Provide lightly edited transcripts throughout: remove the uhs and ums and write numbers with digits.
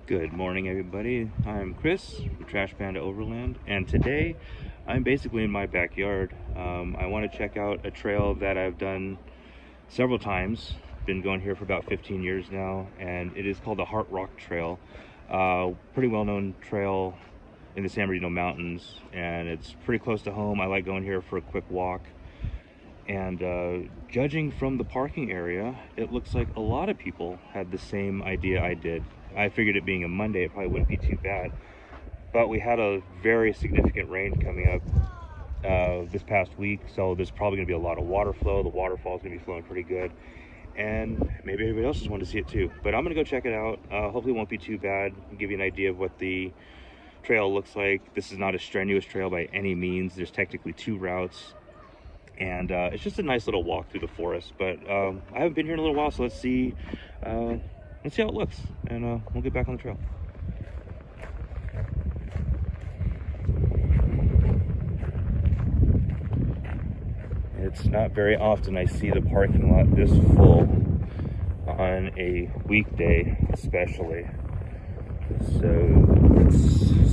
Good morning, everybody. I'm Chris from Trash Panda Overland, and today I'm basically in my backyard. I want to check out a trail that I've done several times. Been going here for about 15 years now, and it is called the Heart Rock Trail. Pretty well-known trail in the San Bernardino Mountains, and it's pretty close to home. I like going here for a quick walk. And judging from the parking area, it looks like a lot of people had the same idea I did. I figured it being a Monday, it probably wouldn't be too bad. But we had a very significant rain coming up this past week, so there's probably going to be a lot of water flow. The waterfall is going to be flowing pretty good. And maybe everybody else just wanted to see it too. But I'm going to go check it out. Hopefully it won't be too bad. I'll give you an idea of what the trail looks like. This is not a strenuous trail by any means. There's technically two routes. And it's just a nice little walk through the forest. But I haven't been here in a little while, so let's see how it looks, and we'll get back on the trail. It's not very often I see the parking lot this full on a weekday, especially. So let's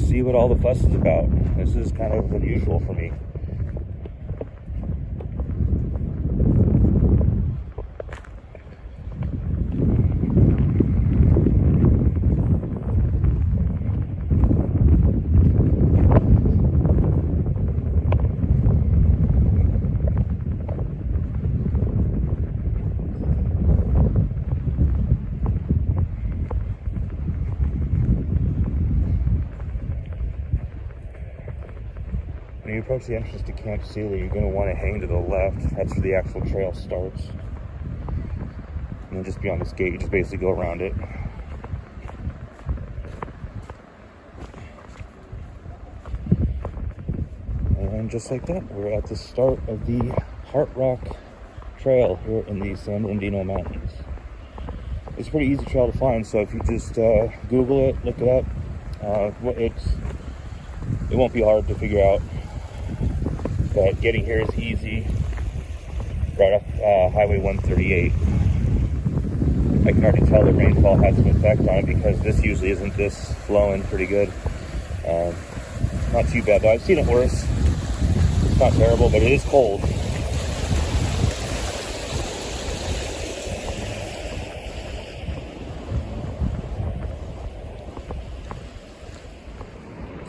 see what all the fuss is about. This is kind of unusual for me. When you approach the entrance to Camp Sealy, you're going to want to hang to the left. That's where the actual trail starts. And then just beyond this gate, you just basically go around it. And just like that, we're at the start of the Heart Rock Trail here in the San Bernardino Mountains. It's a pretty easy trail to find, so if you just Google it, look it up, it won't be hard to figure out. But getting here is easy, right off Highway 138. I can already tell the rainfall has some effect on it because this usually isn't this flowing pretty good. Not too bad though. I've seen it worse. It's not terrible, but it is cold.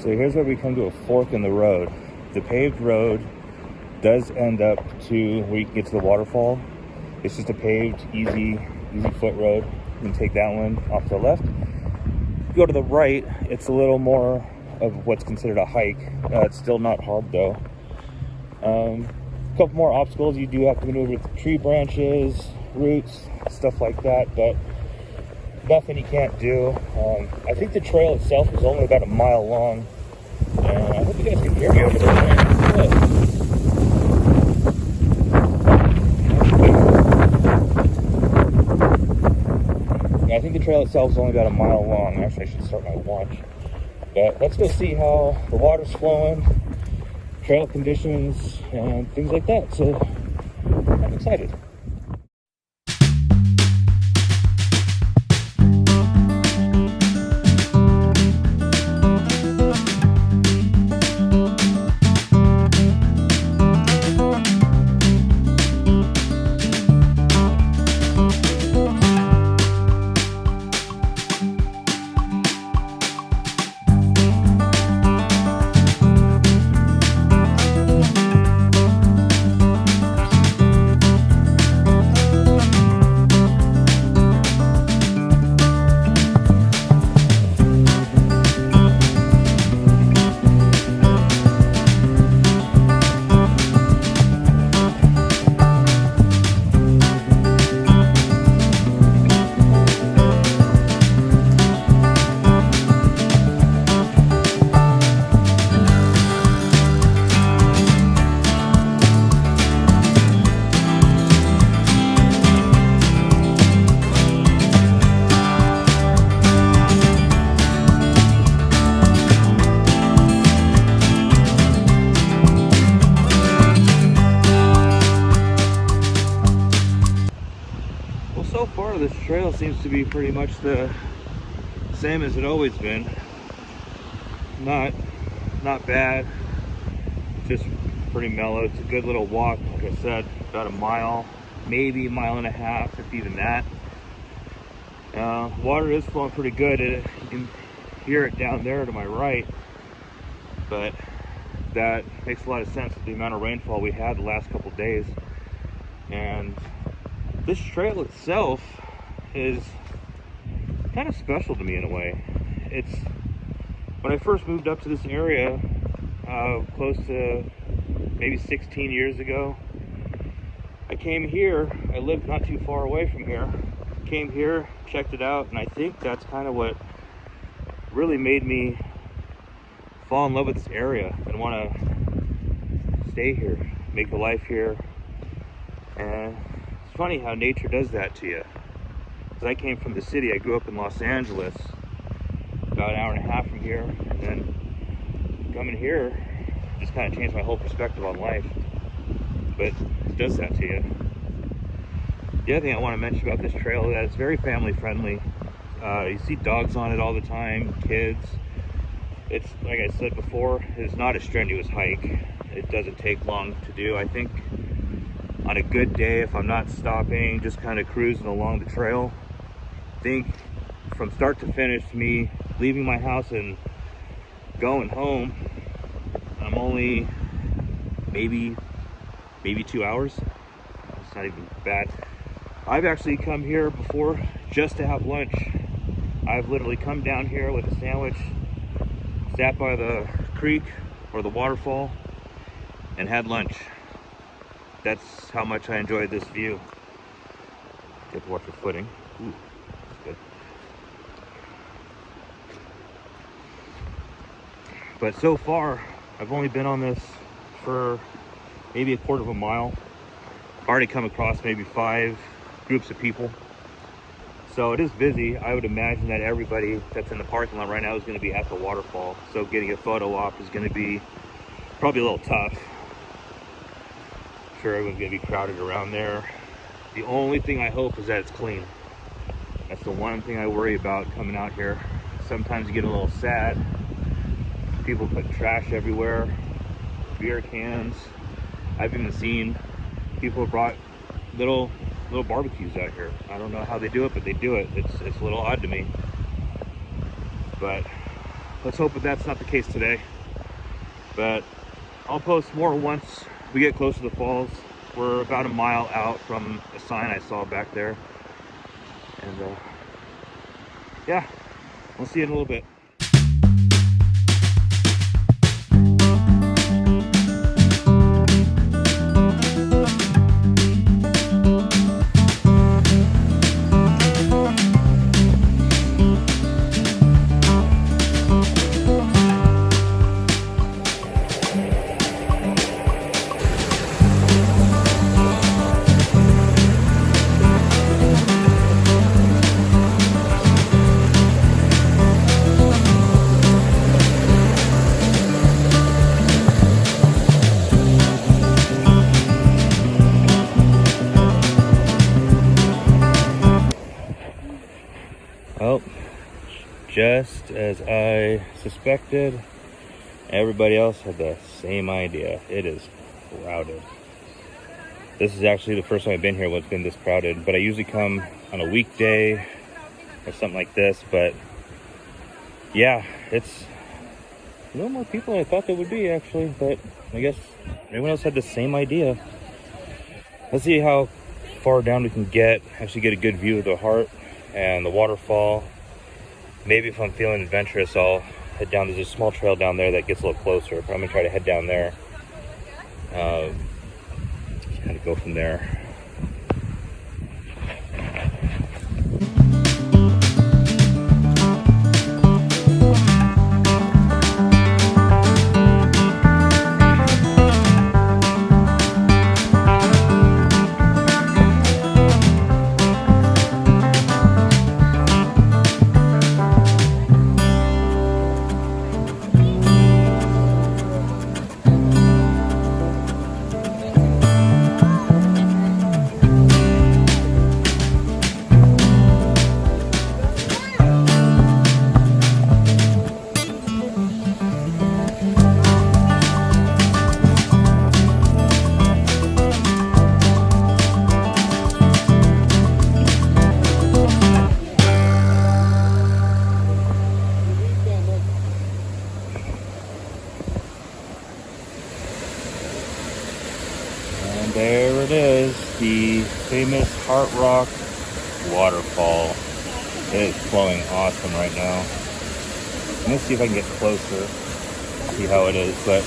So here's where we come to a fork in the road. The paved road does end up to where you can get to the waterfall. It's just a paved, easy foot road. You can take that one off to the left. Go to the right, it's a little more of what's considered a hike. It's still not hard though. A couple more obstacles. You do have to maneuver with tree branches, roots, stuff like that, but nothing you can't do. I think the trail itself is only about a mile long. And I hope you guys can hear me over there. I think the trail itself is only about a mile long. Actually, I should start my watch. But let's go see how the water's flowing, trail conditions, and things like that. So I'm excited. so far this trail seems to be pretty much the same as it always been. Not bad, just pretty mellow. It's a good little walk, like I said, about a mile, maybe a mile and a half, if even that. Water is flowing pretty good. You can hear it down there to my right, but that makes a lot of sense with the amount of rainfall we had the last couple days. And this trail itself is kind of special to me in a way. It's when I first moved up to this area, close to maybe 16 years ago, I came here. I lived not too far away from here. Came here, checked it out, and I think that's kind of what really made me fall in love with this area and want to stay here, make a life here. And it's funny how nature does that to you. Because I came from the city. I grew up in Los Angeles, about an hour and a half from here, and then coming here just kind of changed my whole perspective on life. But it does that to you. The other thing I want to mention about this trail is that it's very family friendly. You see dogs on it all the time, kids. It's, like I said before, it's not a strenuous hike. It doesn't take long to do. I think on a good day, if I'm not stopping, just kind of cruising along the trail, I think from start to finish, me leaving my house and going home, I'm only maybe 2 hours. It's not even bad. I've actually come here before just to have lunch. I've literally come down here with a sandwich, sat by the creek or the waterfall, and had lunch. That's how much I enjoyed this view. You have to watch your footing. Ooh, that's good. But so far, I've only been on this for maybe a quarter of a mile. I've already come across maybe 5 groups of people. So it is busy. I would imagine that everybody that's in the parking lot right now is going to be at the waterfall. So getting a photo op is going to be probably a little tough. I'm sure everyone's going to be crowded around there. The only thing I hope is that it's clean. That's the one thing I worry about coming out here. Sometimes you get a little sad. People put trash everywhere, beer cans. I've even seen people brought little barbecues out here. I don't know how they do it, but they do it. It's a little odd to me. But let's hope that that's not the case today. But I'll post more once we get close to the falls. We're about a mile out from a sign I saw back there. And yeah, we'll see you in a little bit. Well, just as I suspected, everybody else had the same idea. It is crowded. This is actually the first time I've been here when it's been this crowded, but I usually come on a weekday or something like this. But yeah, it's a little more people than I thought there would be actually, but I guess everyone else had the same idea. Let's see how far down we can get, actually get a good view of the heart and the waterfall. Maybe if I'm feeling adventurous, I'll head down. There's a small trail down there that gets a little closer, but I'm gonna try to head down there. Kind of go from there. famous Heart Rock waterfall. It is flowing awesome right now. I'm gonna see if I can get closer, see how it is, but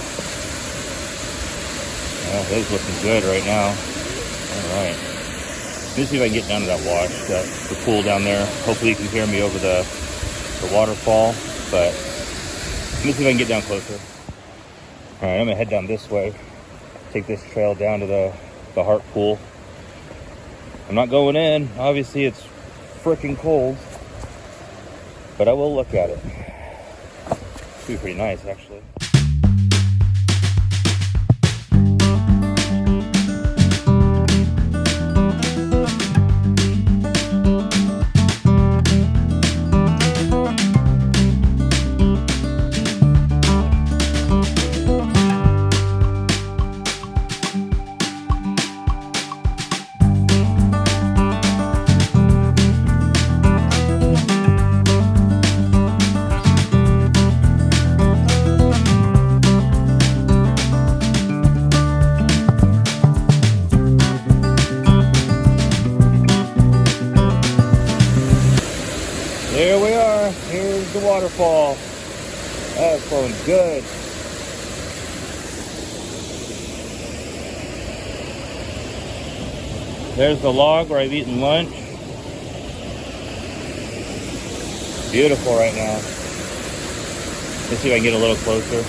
yeah, it is looking good right now. All right. Let me see if I can get down to that wash, the pool down there. Hopefully you can hear me over the waterfall, but let me see if I can get down closer. All right, I'm gonna head down this way, take this trail down to the Heart Pool. I'm not going in. Obviously, it's freaking cold, but I will look at it. It's be pretty nice, actually. There we are. Here's the waterfall. That's flowing good. There's the log where I've eaten lunch. Beautiful right now. Let's see if I can get a little closer.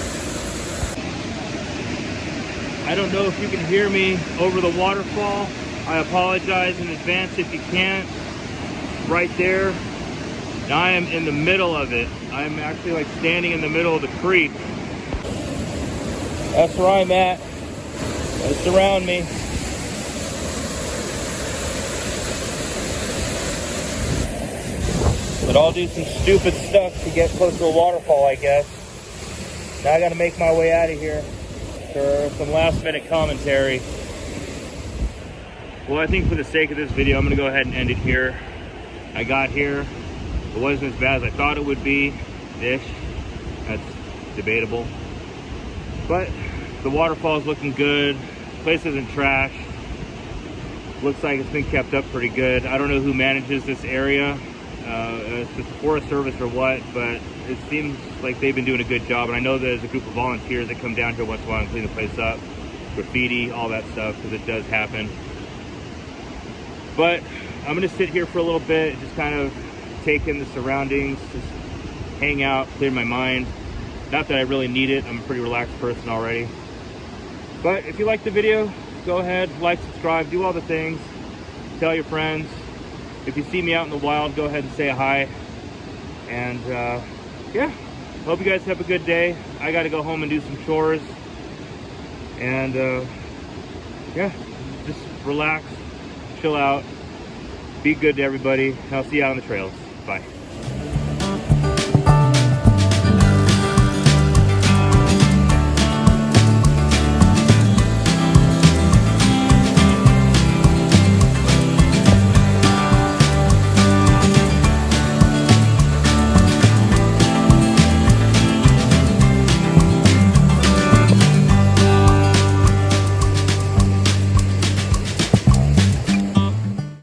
I don't know if you can hear me over the waterfall. I apologize in advance if you can't. Right there. Now I am in the middle of it. I'm actually like standing in the middle of the creek. That's where I'm at. It's around me. But I'll do some stupid stuff to get close to a waterfall, I guess. Now I gotta make my way out of here for some last minute commentary. Well, I think for the sake of this video, I'm gonna go ahead and end it here. I got here. It wasn't as bad as I thought it would be-ish. That's debatable. But the waterfall is looking good. The place isn't trash. Looks like it's been kept up pretty good. I don't know who manages this area. If it's the Forest Service or what, but it seems like they've been doing a good job. And I know there's a group of volunteers that come down here once in a while and clean the place up. Graffiti, all that stuff, because it does happen. But I'm gonna sit here for a little bit, just kind of take in the surroundings, just hang out, clear my mind. Not that I really need it. I'm a pretty relaxed person already. But if you like the video, go ahead, like, subscribe, do all the things. Tell your friends. If you see me out in the wild, go ahead and say hi. And yeah, hope you guys have a good day. I got to go home and do some chores. And yeah, just relax, chill out, be good to everybody. I'll see you out on the trails. Bye.